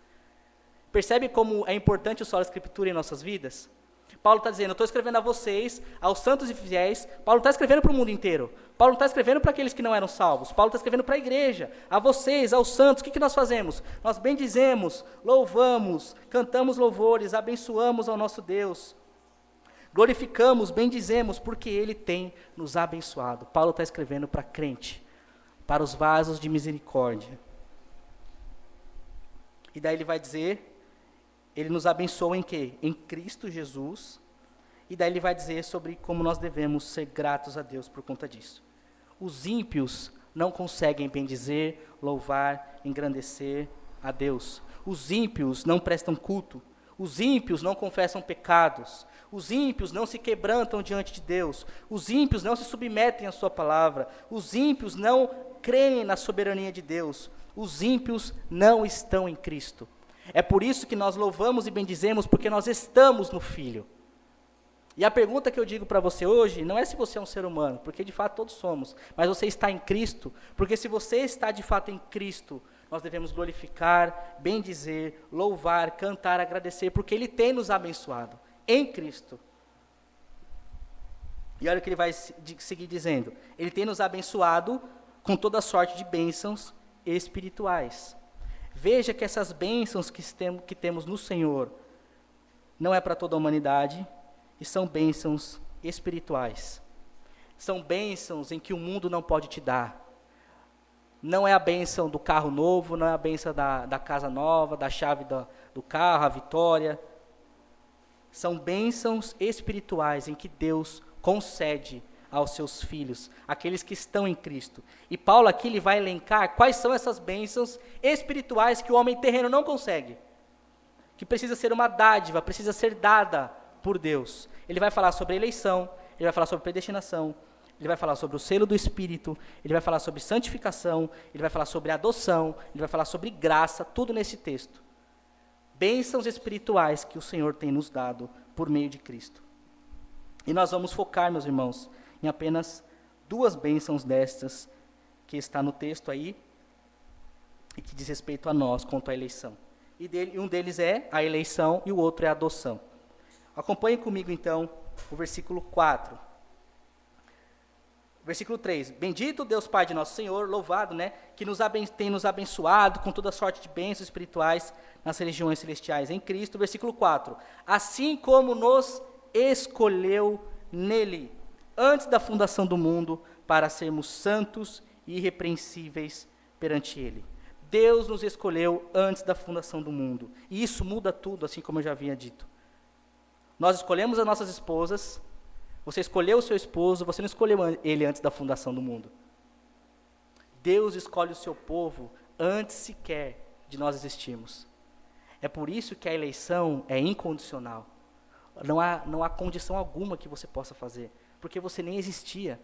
[SPEAKER 1] Percebe como é importante o solo Escritura em nossas vidas? Paulo está dizendo, eu estou escrevendo a vocês, aos santos e fiéis. Paulo está escrevendo para o mundo inteiro. Paulo não está escrevendo para aqueles que não eram salvos. Paulo está escrevendo para a igreja, a vocês, aos santos. O que nós fazemos? Nós bendizemos, louvamos, cantamos louvores, abençoamos ao nosso Deus. Glorificamos, bendizemos, porque Ele tem nos abençoado. Paulo está escrevendo para crente, para os vasos de misericórdia. E daí ele vai dizer... Ele nos abençoou em quê? Em Cristo Jesus. E daí ele vai dizer sobre como nós devemos ser gratos a Deus por conta disso. Os ímpios não conseguem bendizer, louvar, engrandecer a Deus. Os ímpios não prestam culto. Os ímpios não confessam pecados. Os ímpios não se quebrantam diante de Deus. Os ímpios não se submetem à sua palavra. Os ímpios não creem na soberania de Deus. Os ímpios não estão em Cristo. É por isso que nós louvamos e bendizemos, porque nós estamos no Filho. E a pergunta que eu digo para você hoje, não é se você é um ser humano, porque de fato todos somos, mas você está em Cristo, porque se você está de fato em Cristo, nós devemos glorificar, bendizer, louvar, cantar, agradecer, porque Ele tem nos abençoado, em Cristo. E olha o que ele vai seguir dizendo, Ele tem nos abençoado com toda sorte de bênçãos espirituais. Veja que essas bênçãos que temos no Senhor não é para toda a humanidade e são bênçãos espirituais. São bênçãos em que o mundo não pode te dar. Não é a bênção do carro novo, não é a bênção da casa nova, da chave do carro, a vitória. São bênçãos espirituais em que Deus concede aos seus filhos, aqueles que estão em Cristo. E Paulo aqui ele vai elencar quais são essas bênçãos espirituais que o homem terreno não consegue, que precisa ser uma dádiva, precisa ser dada por Deus. Ele vai falar sobre eleição, ele vai falar sobre predestinação, ele vai falar sobre o selo do Espírito, ele vai falar sobre santificação, ele vai falar sobre adoção, ele vai falar sobre graça, tudo nesse texto. Bênçãos espirituais que o Senhor tem nos dado por meio de Cristo. E nós vamos focar, meus irmãos, em apenas duas bênçãos destas que está no texto aí e que diz respeito a nós quanto à eleição. E um deles é a eleição e o outro é a adoção. Acompanhe comigo então o versículo 4. Versículo 3. Bendito Deus Pai de nosso Senhor, louvado, que tem nos abençoado com toda sorte de bênçãos espirituais nas regiões celestiais em Cristo. Versículo 4. Assim como nos escolheu nele, antes da fundação do mundo, para sermos santos e irrepreensíveis perante Ele. Deus nos escolheu antes da fundação do mundo. E isso muda tudo, assim como eu já havia dito. Nós escolhemos as nossas esposas, você escolheu o seu esposo, você não escolheu ele antes da fundação do mundo. Deus escolhe o seu povo antes sequer de nós existirmos. É por isso que a eleição é incondicional. Não há condição alguma que você possa fazer, porque você nem existia.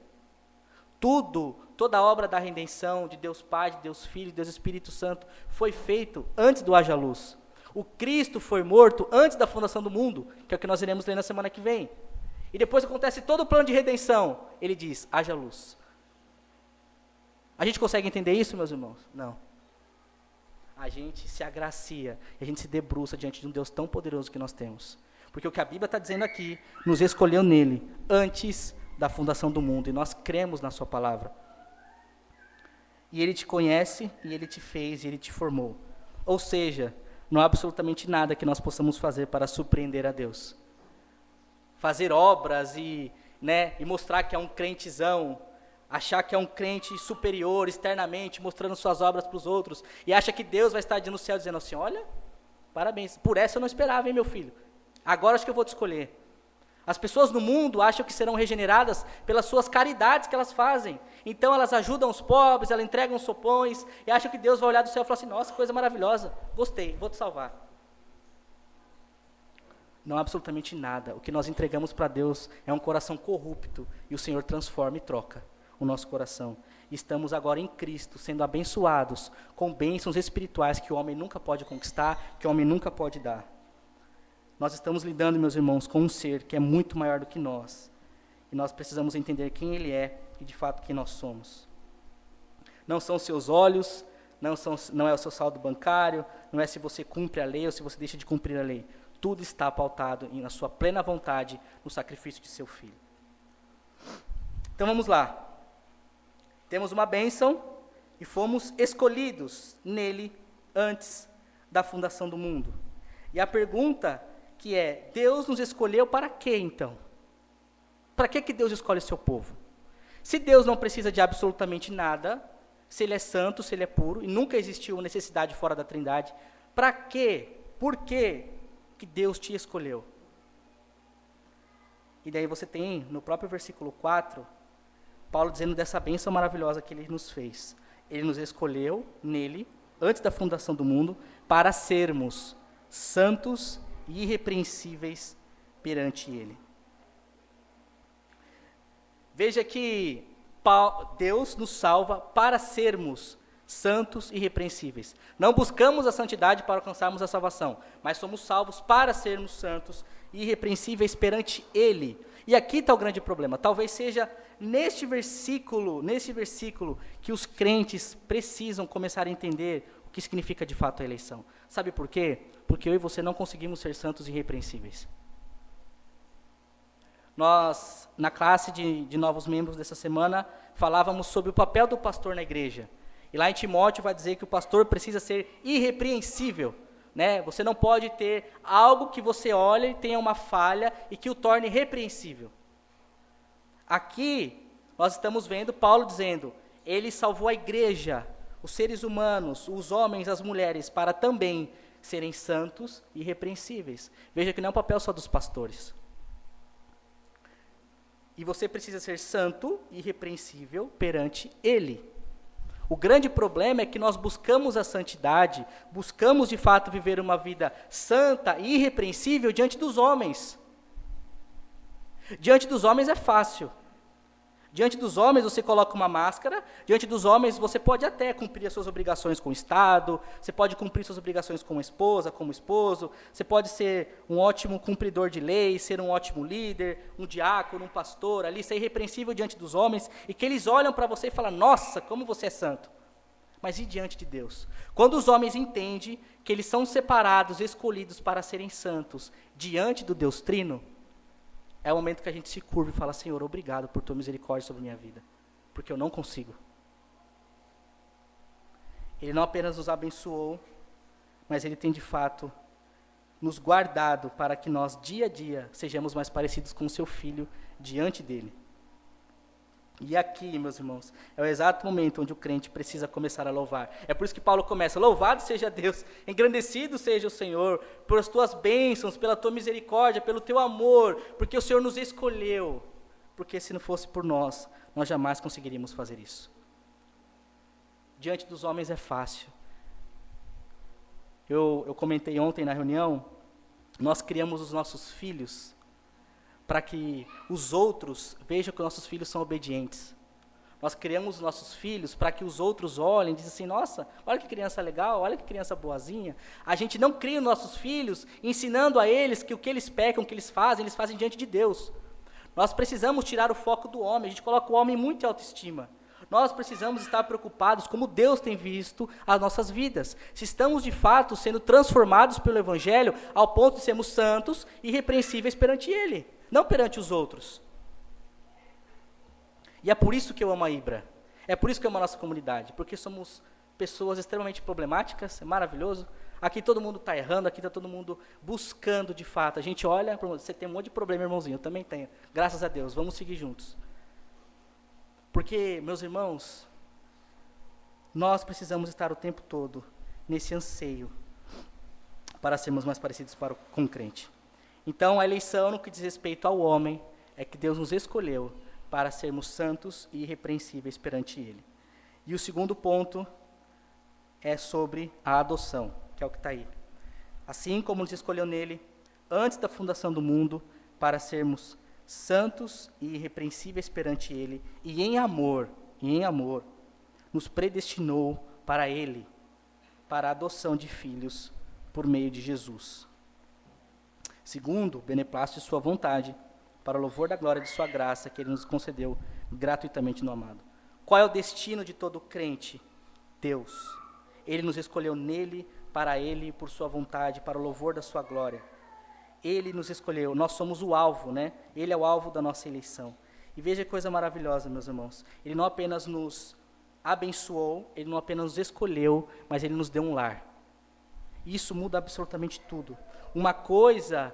[SPEAKER 1] Toda a obra da redenção de Deus Pai, de Deus Filho, de Deus Espírito Santo, foi feito antes do haja luz. O Cristo foi morto antes da fundação do mundo, que é o que nós iremos ler na semana que vem. E depois acontece todo o plano de redenção. Ele diz, haja luz. A gente consegue entender isso, meus irmãos? Não. A gente se agracia, a gente se debruça diante de um Deus tão poderoso que nós temos. Porque o que a Bíblia está dizendo aqui, nos escolheu nele, antes da fundação do mundo, e nós cremos na sua palavra. E ele te conhece, e ele te fez, e ele te formou. Ou seja, não há absolutamente nada que nós possamos fazer para surpreender a Deus. Fazer obras e mostrar que é um crentezão, achar que é um crente superior externamente, mostrando suas obras para os outros, e acha que Deus vai estar no céu dizendo assim, olha, parabéns, por essa eu não esperava, hein, meu filho? Agora acho que eu vou te escolher. As pessoas no mundo acham que serão regeneradas pelas suas caridades que elas fazem. Então elas ajudam os pobres, elas entregam sopões, e acham que Deus vai olhar do céu e falar assim, nossa, coisa maravilhosa, gostei, vou te salvar. Não há absolutamente nada. O que nós entregamos para Deus é um coração corrupto, e o Senhor transforma e troca o nosso coração. Estamos agora em Cristo, sendo abençoados com bênçãos espirituais que o homem nunca pode conquistar, que o homem nunca pode dar. Nós estamos lidando, meus irmãos, com um ser que é muito maior do que nós. E nós precisamos entender quem ele é e, de fato, quem nós somos. Não são seus olhos, não é o seu saldo bancário, não é se você cumpre a lei ou se você deixa de cumprir a lei. Tudo está pautado na sua plena vontade, no sacrifício de seu Filho. Então vamos lá. Temos uma bênção e fomos escolhidos nele antes da fundação do mundo. E a pergunta que é, Deus nos escolheu para quê então? Para que Deus escolhe o seu povo? Se Deus não precisa de absolutamente nada, se ele é santo, se ele é puro, e nunca existiu necessidade fora da Trindade, para quê? Por quê que Deus te escolheu? E daí você tem, no próprio versículo 4, Paulo dizendo dessa bênção maravilhosa que ele nos fez. Ele nos escolheu nele, antes da fundação do mundo, para sermos santos e irrepreensíveis perante ele. Veja que Deus nos salva para sermos santos e irrepreensíveis. Não buscamos a santidade para alcançarmos a salvação, mas somos salvos para sermos santos e irrepreensíveis perante ele. E aqui está o grande problema. Talvez seja neste versículo que os crentes precisam começar a entender o que significa de fato a eleição. Sabe por quê? Porque eu e você não conseguimos ser santos e irrepreensíveis. Nós, na classe de novos membros dessa semana, falávamos sobre o papel do pastor na igreja. E lá em Timóteo vai dizer que o pastor precisa ser irrepreensível. Você não pode ter algo que você olhe e tenha uma falha e que o torne repreensível. Aqui, nós estamos vendo Paulo dizendo, ele salvou a igreja, os seres humanos, os homens, as mulheres, para também serem santos e irrepreensíveis. Veja que não é um papel só dos pastores. E você precisa ser santo e irrepreensível perante ele. O grande problema é que nós buscamos a santidade, buscamos de fato viver uma vida santa e irrepreensível diante dos homens. Diante dos homens é fácil. Diante dos homens você coloca uma máscara, diante dos homens você pode até cumprir as suas obrigações com o Estado, você pode cumprir suas obrigações como esposa, como esposo, você pode ser um ótimo cumpridor de leis, ser um ótimo líder, um diácono, um pastor, ali ser irrepreensível diante dos homens, e que eles olham para você e falam, nossa, como você é santo. Mas e diante de Deus? Quando os homens entendem que eles são separados, escolhidos para serem santos, diante do Deus Trino, é o momento que a gente se curva e fala, Senhor, obrigado por tua misericórdia sobre a minha vida, porque eu não consigo. Ele não apenas nos abençoou, mas ele tem de fato nos guardado para que nós, dia a dia, sejamos mais parecidos com o seu Filho diante dele. E aqui, meus irmãos, é o exato momento onde o crente precisa começar a louvar. É por isso que Paulo começa, louvado seja Deus, engrandecido seja o Senhor, pelas tuas bênçãos, pela tua misericórdia, pelo teu amor, porque o Senhor nos escolheu. Porque se não fosse por nós, nós jamais conseguiríamos fazer isso. Diante dos homens é fácil. Eu comentei ontem na reunião, nós criamos os nossos filhos para que os outros vejam que nossos filhos são obedientes. Nós criamos nossos filhos para que os outros olhem e dizem assim, nossa, olha que criança legal, olha que criança boazinha. A gente não cria os nossos filhos ensinando a eles que o que eles pecam, o que eles fazem diante de Deus. Nós precisamos tirar o foco do homem, a gente coloca o homem muito em autoestima. Nós precisamos estar preocupados como Deus tem visto as nossas vidas. Se estamos de fato sendo transformados pelo Evangelho ao ponto de sermos santos e irrepreensíveis perante Ele, não perante os outros. E é por isso que eu amo a Ibra. É por isso que eu amo a nossa comunidade. Porque somos pessoas extremamente problemáticas, é maravilhoso. Aqui todo mundo está errando, aqui está todo mundo buscando de fato. A gente olha, você tem um monte de problema, irmãozinho, eu também tenho. Graças a Deus, vamos seguir juntos. Porque, meus irmãos, nós precisamos estar o tempo todo nesse anseio para sermos mais parecidos com o crente. Então, a eleição no que diz respeito ao homem é que Deus nos escolheu para sermos santos e irrepreensíveis perante Ele. E o segundo ponto é sobre a adoção, que é o que está aí. Assim como nos escolheu nele, antes da fundação do mundo, para sermos santos e irrepreensíveis perante Ele, e em amor, nos predestinou para Ele, para a adoção de filhos por meio de Jesus. Segundo, o beneplácito de sua vontade, para o louvor da glória de sua graça, que Ele nos concedeu gratuitamente no amado. Qual é o destino de todo crente? Deus. Ele nos escolheu nele, para Ele, por sua vontade, para o louvor da sua glória. Ele nos escolheu, nós somos o alvo, né? Ele é o alvo da nossa eleição. E veja que coisa maravilhosa, meus irmãos. Ele não apenas nos abençoou, Ele não apenas nos escolheu, mas Ele nos deu um lar. Isso muda absolutamente tudo. Uma coisa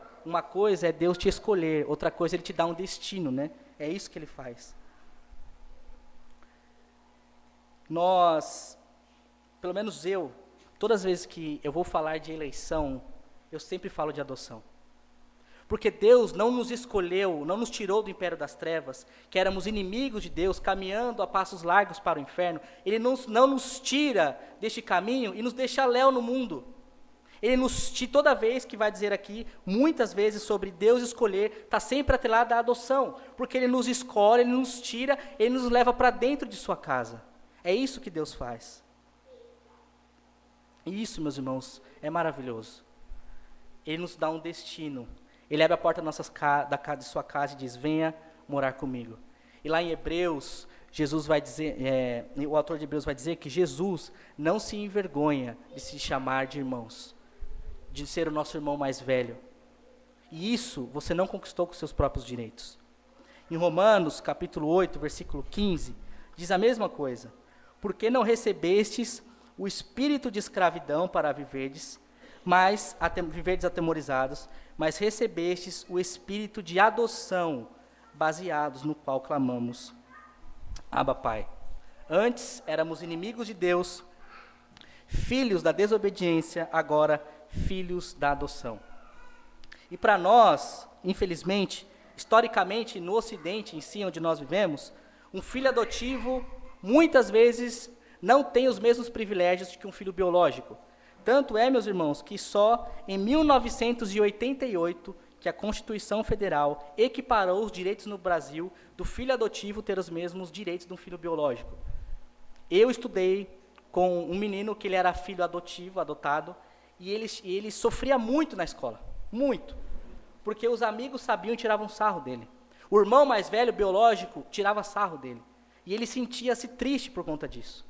[SPEAKER 1] é Deus te escolher, outra coisa é Ele te dar um destino, né? É isso que Ele faz. Nós, pelo menos eu, todas as vezes que eu vou falar de eleição, eu sempre falo de adoção. Porque Deus não nos escolheu, não nos tirou do império das trevas, que éramos inimigos de Deus, caminhando a passos largos para o inferno. Ele não nos tira deste caminho e nos deixa léu no mundo. Ele toda vez que vai dizer aqui, muitas vezes sobre Deus escolher, está sempre atrelado à adoção, porque Ele nos escolhe, Ele nos tira, Ele nos leva para dentro de sua casa. É isso que Deus faz. E isso, meus irmãos, é maravilhoso. Ele nos dá um destino. Ele abre a porta de sua casa e diz, venha morar comigo. E lá em Hebreus, Jesus vai dizer, o autor de Hebreus vai dizer que Jesus não se envergonha de se chamar de irmãos, de ser o nosso irmão mais velho. E isso você não conquistou com seus próprios direitos. Em Romanos, capítulo 8, versículo 15, diz a mesma coisa. Porque não recebestes o espírito de escravidão para viverdes atemorizados, mas recebestes o espírito de adoção, baseados no qual clamamos, Abba, Pai. Antes éramos inimigos de Deus, filhos da desobediência, agora filhos da adoção. E para nós, infelizmente, historicamente, no Ocidente, em si, onde nós vivemos, um filho adotivo, muitas vezes, não tem os mesmos privilégios que um filho biológico. Tanto é, meus irmãos, que só em 1988 que a Constituição Federal equiparou os direitos no Brasil do filho adotivo ter os mesmos direitos de um filho biológico. Eu estudei com um menino que ele era filho adotivo, adotado, e ele sofria muito na escola, muito, porque os amigos sabiam e tiravam sarro dele. O irmão mais velho, biológico, tirava sarro dele, e ele sentia-se triste por conta disso.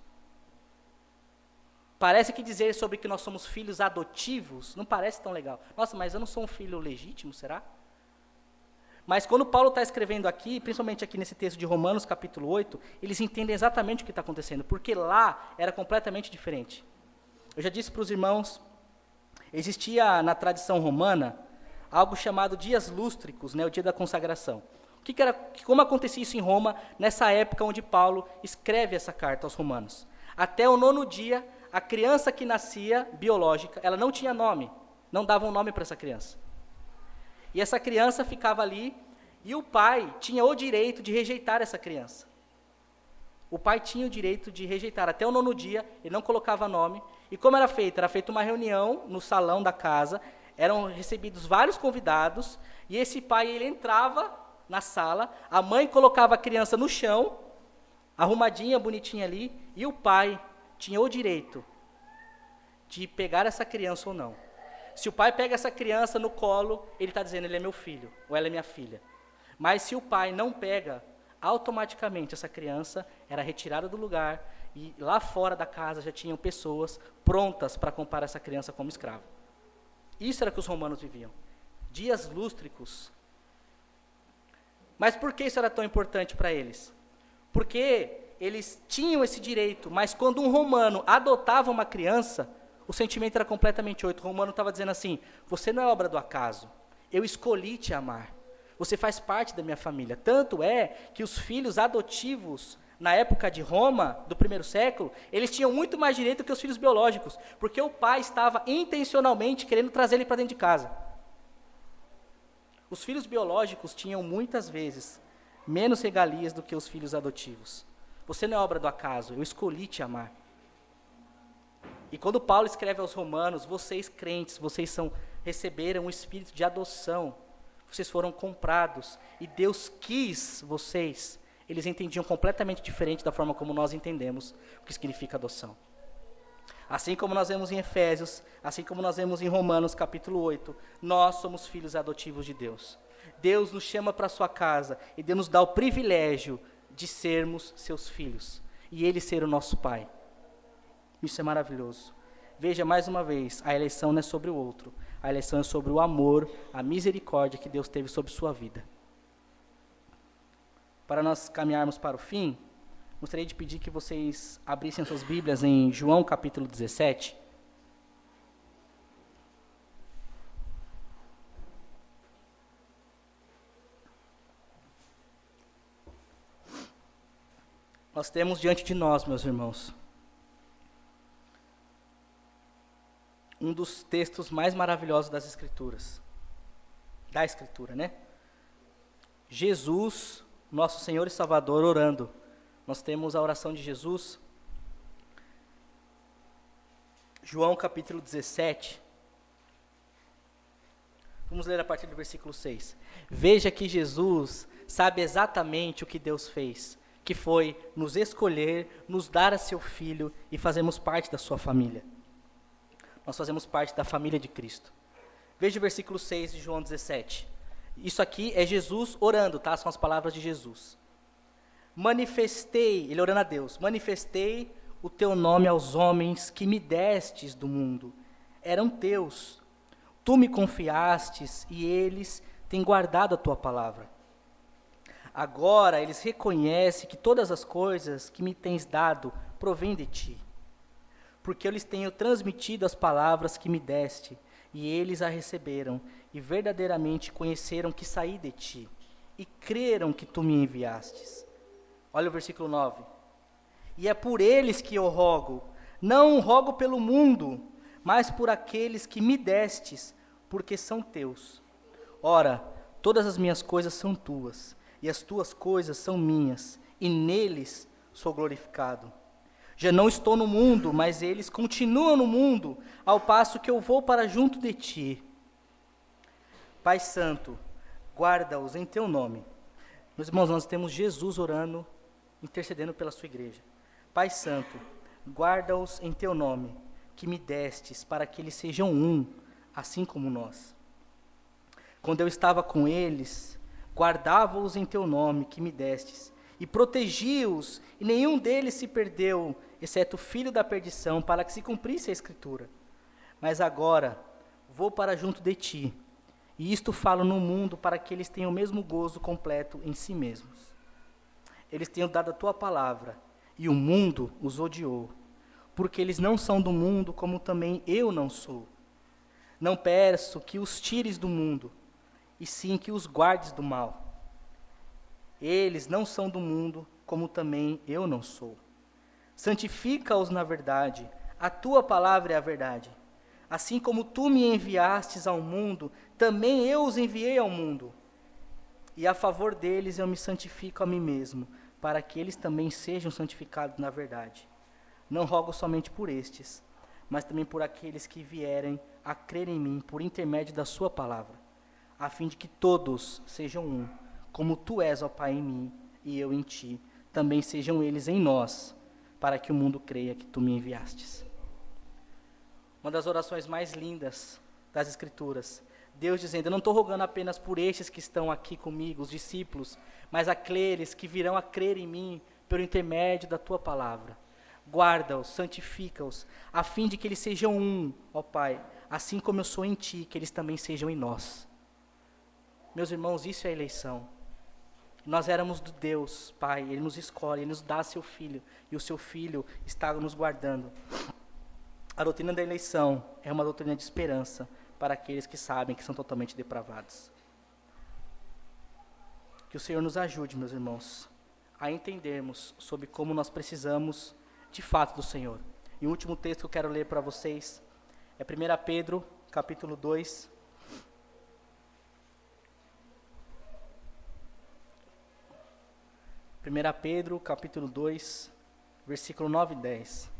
[SPEAKER 1] Parece que dizer sobre que nós somos filhos adotivos não parece tão legal. Nossa, mas eu não sou um filho legítimo, será? Mas quando Paulo está escrevendo aqui, principalmente aqui nesse texto de Romanos, capítulo 8, eles entendem exatamente o que está acontecendo, porque lá era completamente diferente. Eu já disse para os irmãos, existia na tradição romana algo chamado dias lústricos, né, o dia da consagração. Como acontecia isso em Roma, nessa época onde Paulo escreve essa carta aos romanos? Até o 9º dia, a criança que nascia, biológica, ela não tinha nome, não dava um nome para essa criança. E essa criança ficava ali, e o pai tinha o direito de rejeitar essa criança. O pai tinha o direito de rejeitar. Até o 9º dia, ele não colocava nome. E como era feito? Era feita uma reunião no salão da casa, eram recebidos vários convidados, e esse pai, ele entrava na sala, a mãe colocava a criança no chão, arrumadinha, bonitinha ali, e o pai tinha o direito de pegar essa criança ou não. Se o pai pega essa criança no colo, ele está dizendo, ele é meu filho, ou ela é minha filha. Mas se o pai não pega, automaticamente essa criança era retirada do lugar, e lá fora da casa já tinham pessoas prontas para comprar essa criança como escrava. Isso era que os romanos viviam. Dias lústricos. Mas por que isso era tão importante para eles? Porque eles tinham esse direito, mas quando um romano adotava uma criança, o sentimento era completamente outro. O romano estava dizendo assim, você não é obra do acaso, eu escolhi te amar, você faz parte da minha família. Tanto é que os filhos adotivos, na época de Roma, do primeiro século, eles tinham muito mais direito que os filhos biológicos, porque o pai estava intencionalmente querendo trazer ele para dentro de casa. Os filhos biológicos tinham muitas vezes menos regalias do que os filhos adotivos. Você não é obra do acaso, eu escolhi te amar. E quando Paulo escreve aos romanos, vocês crentes, receberam o espírito de adoção, vocês foram comprados, e Deus quis vocês. Eles entendiam completamente diferente da forma como nós entendemos o que significa adoção. Assim como nós vemos em Efésios, assim como nós vemos em Romanos capítulo 8, nós somos filhos adotivos de Deus. Deus nos chama para a sua casa e Deus nos dá o privilégio de sermos seus filhos e Ele ser o nosso Pai. Isso é maravilhoso. Veja mais uma vez, a eleição não é sobre o outro, a eleição é sobre o amor, a misericórdia que Deus teve sobre sua vida. Para nós caminharmos para o fim, gostaria de pedir que vocês abrissem suas Bíblias em João capítulo 17. Nós temos diante de nós, meus irmãos, um dos textos mais maravilhosos das Escrituras. Da Escritura, né? Jesus, nosso Senhor e Salvador, orando. Nós temos a oração de Jesus. João capítulo 17. Vamos ler a partir do versículo 6. Veja que Jesus sabe exatamente o que Deus fez, que foi nos escolher, nos dar a seu Filho e fazermos parte da sua família. Nós fazemos parte da família de Cristo. Veja o versículo 6 de João 17. Isso aqui é Jesus orando, tá? São as palavras de Jesus. Manifestei, ele orando a Deus, manifestei o teu nome aos homens que me destes do mundo. Eram teus. Tu me confiastes e eles têm guardado a tua palavra. Agora eles reconhecem que todas as coisas que me tens dado provêm de ti. Porque eu lhes tenho transmitido as palavras que me deste, e eles a receberam, e verdadeiramente conheceram que saí de ti, e creram que tu me enviastes. Olha o versículo 9. E é por eles que eu rogo, não rogo pelo mundo, mas por aqueles que me destes, porque são teus. Ora, todas as minhas coisas são tuas, e as tuas coisas são minhas, e neles sou glorificado. Já não estou no mundo, mas eles continuam no mundo, ao passo que eu vou para junto de ti. Pai Santo, guarda-os em teu nome. Meus irmãos, nós temos Jesus orando, intercedendo pela sua igreja. Pai Santo, guarda-os em teu nome, que me destes, para que eles sejam um, assim como nós. Quando eu estava com eles, guardava-os em teu nome, que me destes, e protegi-os, e nenhum deles se perdeu, exceto o filho da perdição, para que se cumprisse a Escritura. Mas agora vou para junto de ti, e isto falo no mundo para que eles tenham o mesmo gozo completo em si mesmos. Eles têm dado a tua palavra, e o mundo os odiou, porque eles não são do mundo, como também eu não sou. Não peço que os tires do mundo, e sim que os guardes do mal. Eles não são do mundo, como também eu não sou. Santifica-os na verdade, a tua palavra é a verdade. Assim como tu me enviastes ao mundo, também eu os enviei ao mundo. E a favor deles eu me santifico a mim mesmo, para que eles também sejam santificados na verdade. Não rogo somente por estes, mas também por aqueles que vierem a crer em mim por intermédio da sua palavra, a fim de que todos sejam um, como tu és, ó Pai, em mim e eu em ti, também sejam eles em nós, para que o mundo creia que tu me enviastes. Uma das orações mais lindas das Escrituras, Deus dizendo, eu não estou rogando apenas por estes que estão aqui comigo, os discípulos, mas aqueles que virão a crer em mim pelo intermédio da tua palavra. Guarda-os, santifica-os, a fim de que eles sejam um, ó Pai, assim como eu sou em ti, que eles também sejam em nós. Meus irmãos, isso é eleição. Nós éramos do Deus, Pai, Ele nos escolhe, Ele nos dá seu Filho, e o seu Filho está nos guardando. A doutrina da eleição é uma doutrina de esperança para aqueles que sabem que são totalmente depravados. Que o Senhor nos ajude, meus irmãos, a entendermos sobre como nós precisamos de fato do Senhor. E o último texto que eu quero ler para vocês é 1 Pedro, capítulo 2. 1 Pedro, capítulo 2, versículo 9 e 10.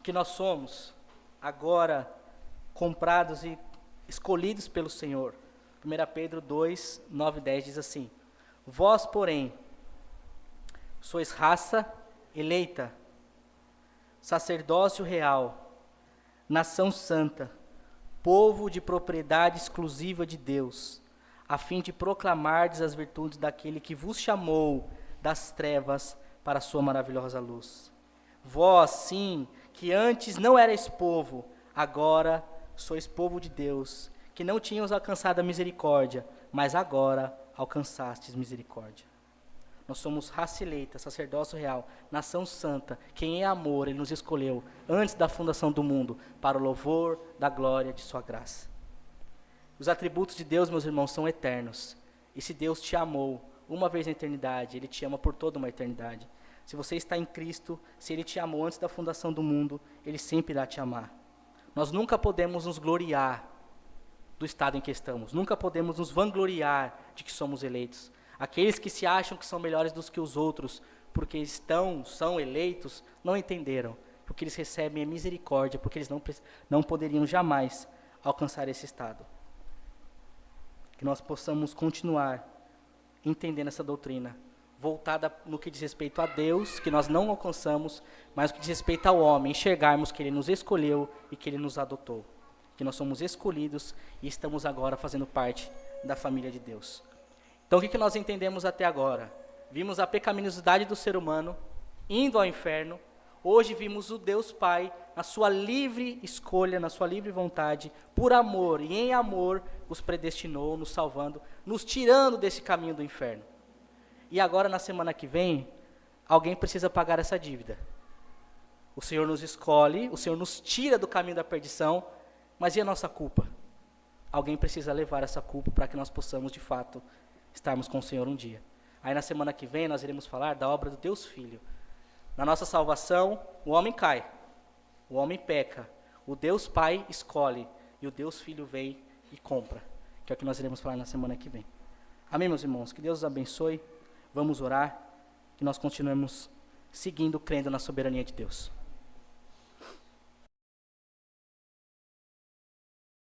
[SPEAKER 1] Que nós somos agora comprados e escolhidos pelo Senhor. 1 Pedro 2, 9 e 10 diz assim, vós, porém, sois raça eleita, sacerdócio real, nação santa, povo de propriedade exclusiva de Deus, a fim de proclamardes as virtudes daquele que vos chamou das trevas para a sua maravilhosa luz. Vós, sim, que antes não erais povo, agora sois povo de Deus, que não tínhamos alcançado a misericórdia, mas agora alcançastes misericórdia. Nós somos raça eleita, sacerdócio real, nação santa, que em amor Ele nos escolheu antes da fundação do mundo, para o louvor da glória de sua graça. Os atributos de Deus, meus irmãos, são eternos. E se Deus te amou uma vez na eternidade, Ele te ama por toda uma eternidade. Se você está em Cristo, se Ele te amou antes da fundação do mundo, Ele sempre irá te amar. Nós nunca podemos nos gloriar do estado em que estamos. Nunca podemos nos vangloriar de que somos eleitos. Aqueles que se acham que são melhores do que os outros, porque são eleitos, não entenderam. Porque eles recebem a misericórdia, porque eles não poderiam jamais alcançar esse estado. Que nós possamos continuar entendendo essa doutrina, voltada no que diz respeito a Deus, que nós não alcançamos, mas no que diz respeito ao homem, enxergarmos que Ele nos escolheu e que Ele nos adotou. Que nós somos escolhidos e estamos agora fazendo parte da família de Deus. Então, o que nós entendemos até agora? Vimos a pecaminosidade do ser humano indo ao inferno. Hoje vimos o Deus Pai, na sua livre escolha, na sua livre vontade, por amor e em amor, os predestinou, nos salvando, nos tirando desse caminho do inferno. E agora, na semana que vem, alguém precisa pagar essa dívida. O Senhor nos escolhe, o Senhor nos tira do caminho da perdição, mas e a nossa culpa? Alguém precisa levar essa culpa para que nós possamos, de fato, estarmos com o Senhor um dia. Aí na semana que vem nós iremos falar da obra do Deus Filho. Na nossa salvação, o homem cai, o homem peca, o Deus Pai escolhe e o Deus Filho vem e compra, que é o que nós iremos falar na semana que vem. Amém, meus irmãos? Que Deus os abençoe. Vamos orar, que nós continuemos seguindo, crendo na soberania de Deus.